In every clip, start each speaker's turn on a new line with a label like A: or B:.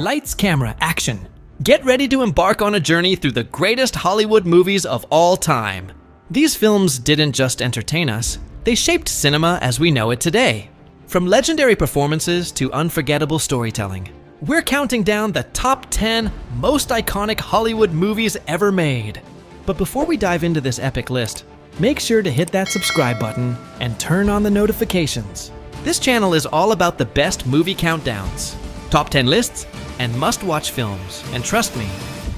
A: Lights, camera, action. Get ready to embark on a journey through the greatest Hollywood movies of all time. These films didn't just entertain us, they shaped cinema as we know it today. From legendary performances to unforgettable storytelling, we're counting down the top 10 most iconic Hollywood movies ever made. But before we dive into this epic list, make sure to hit that subscribe button and turn on the notifications. This channel is all about the best movie countdowns, top 10 lists, and must-watch films. And trust me,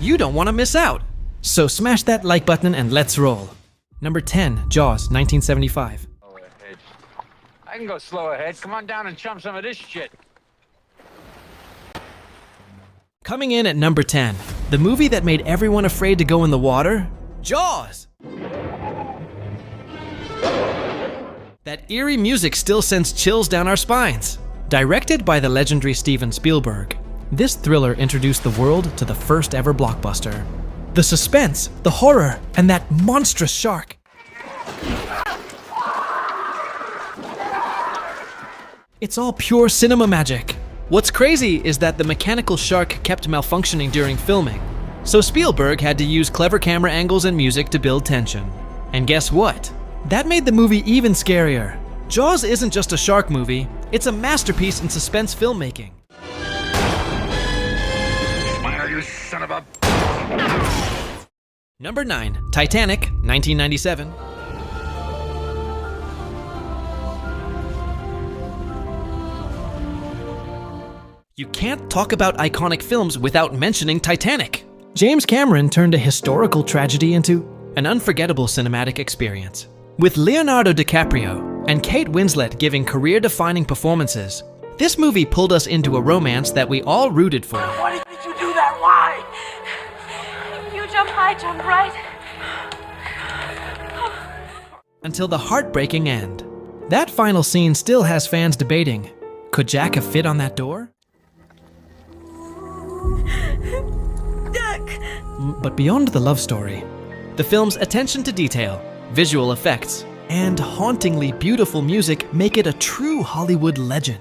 A: you don't want to miss out. So smash that like button and let's roll. Number 10, Jaws, 1975.
B: I can go slow ahead. Come on down and chum some of this shit.
A: Coming in at number 10, the movie that made everyone afraid to go in the water, Jaws! That eerie music still sends chills down our spines. Directed by the legendary Steven Spielberg, this thriller introduced the world to the first ever blockbuster. The suspense, the horror, and that monstrous shark. It's all pure cinema magic. What's crazy is that the mechanical shark kept malfunctioning during filming, so Spielberg had to use clever camera angles and music to build tension. And guess what? That made the movie even scarier. Jaws isn't just a shark movie, it's a masterpiece in suspense filmmaking.
B: Smile, you son of a...
A: Number 9, Titanic, 1997. You can't talk about iconic films without mentioning Titanic. James Cameron turned a historical tragedy into an unforgettable cinematic experience. With Leonardo DiCaprio and Kate Winslet giving career-defining performances, this movie pulled us into a romance that we all rooted for.
C: Why did you do that? Why? You jump high, jump right.
A: Until the heartbreaking end. That final scene still has fans debating, could Jack have fit on that door? But beyond the love story, the film's attention to detail, visual effects, and hauntingly beautiful music make it a true Hollywood legend.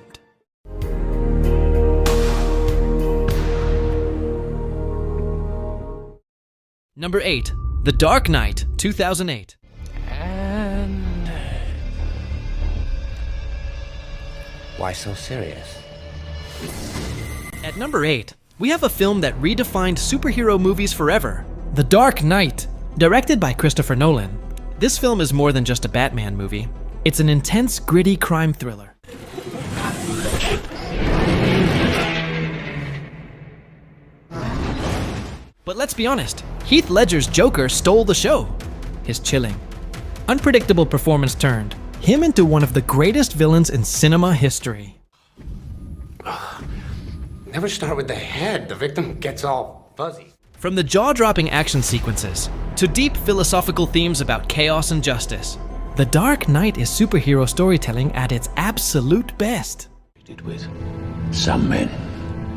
A: Number 8, The Dark Knight, 2008.
D: And... why so serious?
A: At number 8, we have a film that redefined superhero movies forever, The Dark Knight. Directed by Christopher Nolan, this film is more than just a Batman movie. It's an intense, gritty crime thriller. But let's be honest, Heath Ledger's Joker stole the show. His chilling, unpredictable performance turned him into one of the greatest villains in cinema history.
D: Never start with the head. The victim gets all fuzzy.
A: From the jaw-dropping action sequences to deep philosophical themes about chaos and justice, The Dark Knight is superhero storytelling at its absolute best.
E: With some men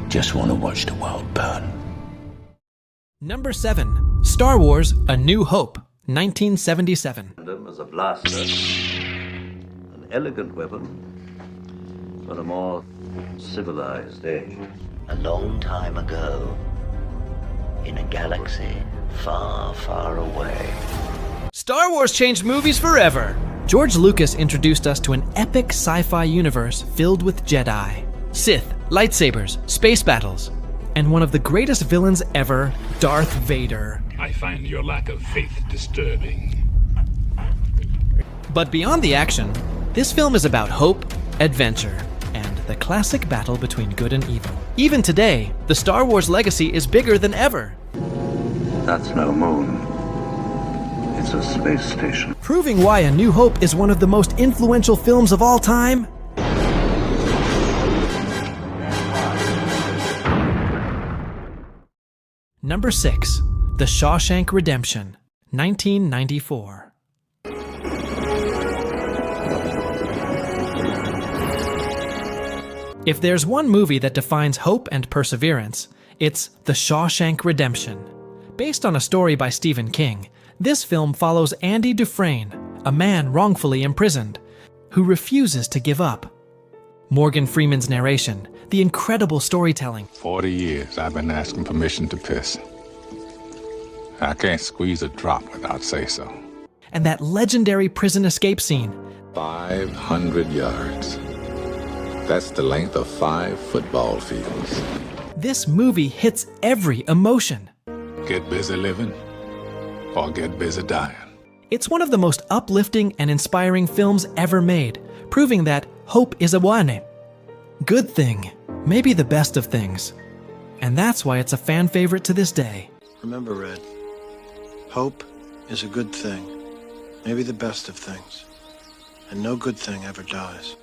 E: just want to watch the world burn.
A: Number 7, Star Wars: A New Hope, 1977.
F: As a blaster, an elegant weapon for a more civilized age.
G: A long time ago, in a galaxy far, far away.
A: Star Wars changed movies forever. George Lucas introduced us to an epic sci-fi universe filled with Jedi, Sith, lightsabers, space battles, and one of the greatest villains ever, Darth Vader.
E: I find your lack of faith disturbing.
A: But beyond the action, this film is about hope, adventure, and the classic battle between good and evil. Even today, the Star Wars legacy is bigger than ever.
F: That's no moon. It's a space station.
A: Proving why A New Hope is one of the most influential films of all time. Number 6, The Shawshank Redemption, 1994. If there's one movie that defines hope and perseverance, it's The Shawshank Redemption. Based on a story by Stephen King, this film follows Andy Dufresne, a man wrongfully imprisoned, who refuses to give up. Morgan Freeman's narration, the incredible storytelling,
H: 40 years I've been asking permission to piss. I can't squeeze a drop without say-so.
A: and that legendary prison escape scene.
H: 500 yards. That's the length of 5 football fields.
A: This movie hits every emotion.
H: Get busy living or get busy dying.
A: It's one of the most uplifting and inspiring films ever made, proving that hope is a wane. Good thing, maybe the best of things. And that's why it's a fan favorite to this day.
I: Remember, Red, hope is a good thing, maybe the best of things, and no good thing ever dies.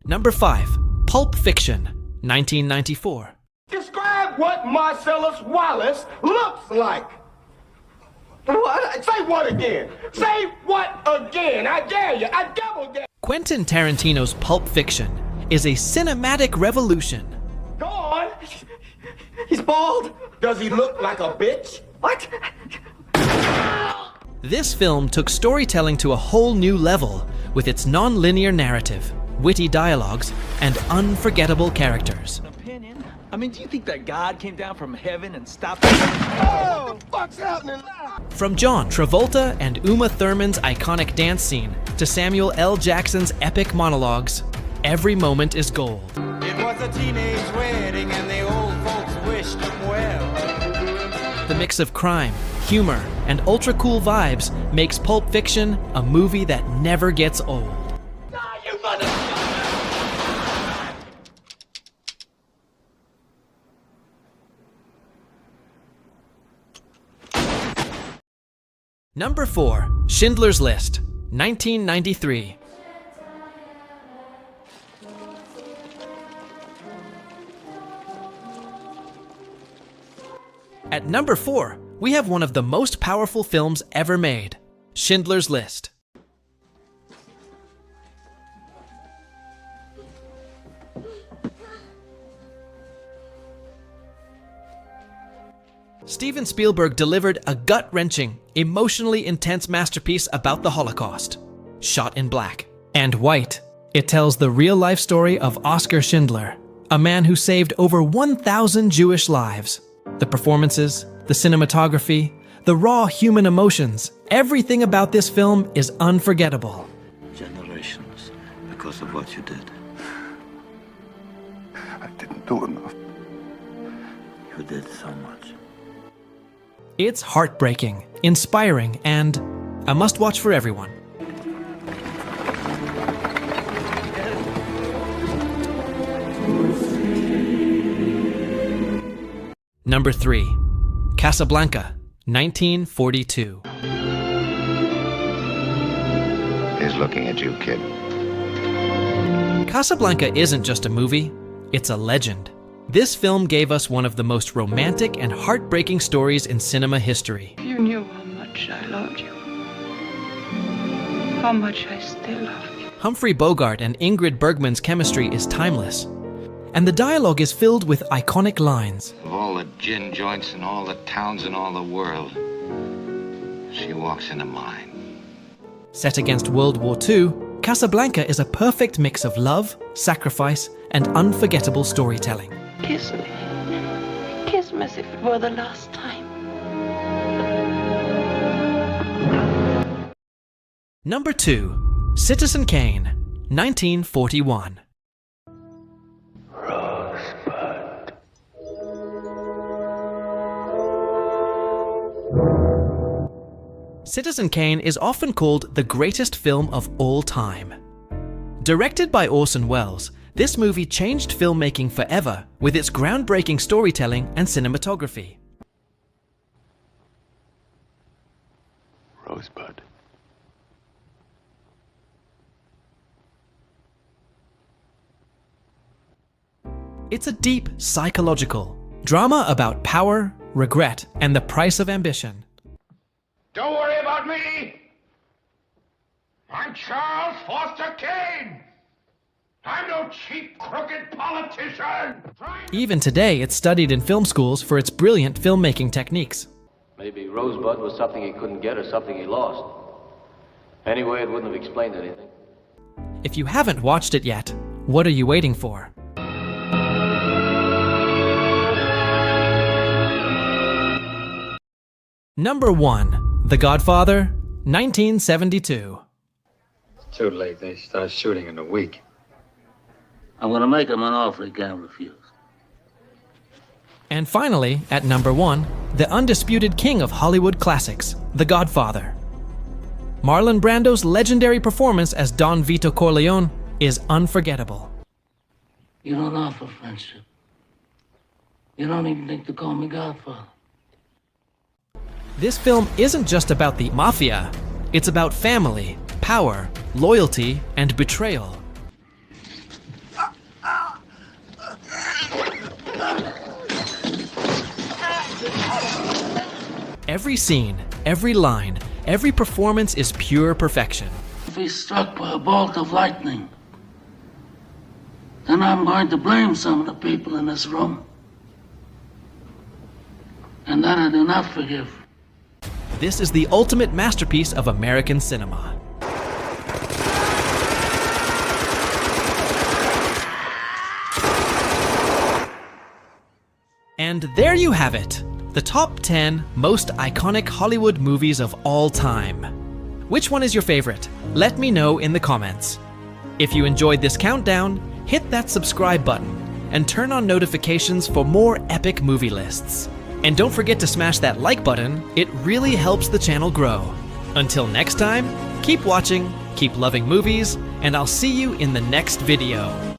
A: Number 5, Pulp Fiction, 1994.
J: Describe what Marcellus Wallace looks like. What? Say what again? Say what again? I dare you. I double dare.
A: Quentin Tarantino's Pulp Fiction is a cinematic revolution.
J: Go on. He's bald. Does he look like a bitch? What?
A: This film took storytelling to a whole new level with its non-linear narrative, witty dialogues, and unforgettable characters.
K: Opinion? I mean, do you think that God came down from heaven and stopped us?
J: Oh, what's happening?
A: From John Travolta and Uma Thurman's iconic dance scene to Samuel L. Jackson's epic monologues, every moment is gold.
K: It was a teenage wedding and the old folks wished them well.
A: The mix of crime, humor, and ultra-cool vibes makes Pulp Fiction a movie that never gets old. Number 4, Schindler's List, 1993. At number 4, we have one of the most powerful films ever made, Schindler's List. Steven Spielberg delivered a gut-wrenching, emotionally intense masterpiece about the Holocaust, shot in black and white. It tells the real-life story of Oskar Schindler, a man who saved over 1,000 Jewish lives. The performances, the cinematography, the raw human emotions, everything about this film is unforgettable.
F: Generations because of what you did.
H: I didn't do enough.
F: You did so much.
A: It's heartbreaking, inspiring, and a must-watch for everyone. Number 3, Casablanca, 1942.
L: He's looking at you, kid.
A: Casablanca isn't just a movie, it's a legend. This film gave us one of the most romantic and heartbreaking stories in cinema history.
M: If you knew how much I loved you, how much I still love you.
A: Humphrey Bogart and Ingrid Bergman's chemistry is timeless, and the dialogue is filled with iconic lines.
L: Of all the gin joints in all the towns in all the world, she walks into mine.
A: Set against World War II, Casablanca is a perfect mix of love, sacrifice, and unforgettable storytelling.
M: Kiss me. Kiss me as if it were the last time.
A: Number 2, Citizen Kane, 1941.
E: Rosebud.
A: Citizen Kane is often called the greatest film of all time. Directed by Orson Welles, this movie changed filmmaking forever with its groundbreaking storytelling and cinematography.
H: Rosebud.
A: It's a deep psychological drama about power, regret, and the price of ambition.
J: Don't worry about me. I'm Charles Foster Kane. I'm no cheap, crooked politician.
A: Even today, it's studied in film schools for its brilliant filmmaking techniques.
N: Maybe Rosebud was something he couldn't get or something he lost. Anyway, it wouldn't have explained anything.
A: If you haven't watched it yet, what are you waiting for? Number 1. The Godfather, 1972.
O: Too late. They start shooting in a week.
F: I'm gonna make him an offer he can't refuse.
A: And finally, at number 1, the undisputed king of Hollywood classics, The Godfather. Marlon Brando's legendary performance as Don Vito Corleone is unforgettable.
F: You don't offer friendship. You don't even think to call me Godfather.
A: This film isn't just about the mafia, it's about family, power, loyalty, and betrayal. Every scene, every line, every performance is pure perfection.
F: If he's struck by a bolt of lightning, then I'm going to blame some of the people in this room. And that I do not forgive.
A: This is the ultimate masterpiece of American cinema. And there you have it, the top 10 most iconic Hollywood movies of all time. Which one is your favorite? Let me know in the comments. If you enjoyed this countdown, hit that subscribe button and turn on notifications for more epic movie lists. And don't forget to smash that like button, it really helps the channel grow. Until next time, keep watching, keep loving movies, and I'll see you in the next video.